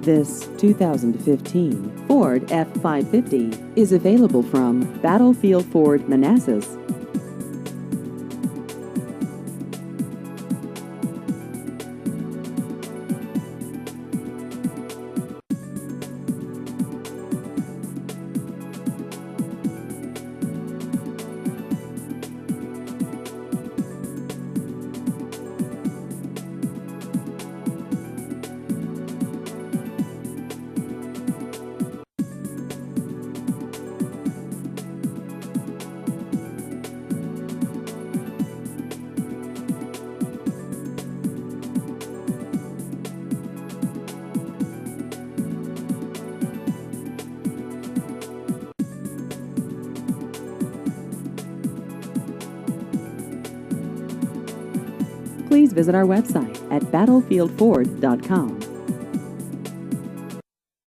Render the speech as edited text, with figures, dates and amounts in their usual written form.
This 2015 Ford F-550 is available from Battlefield Ford, Manassas. Please visit our website at battlefieldford.com.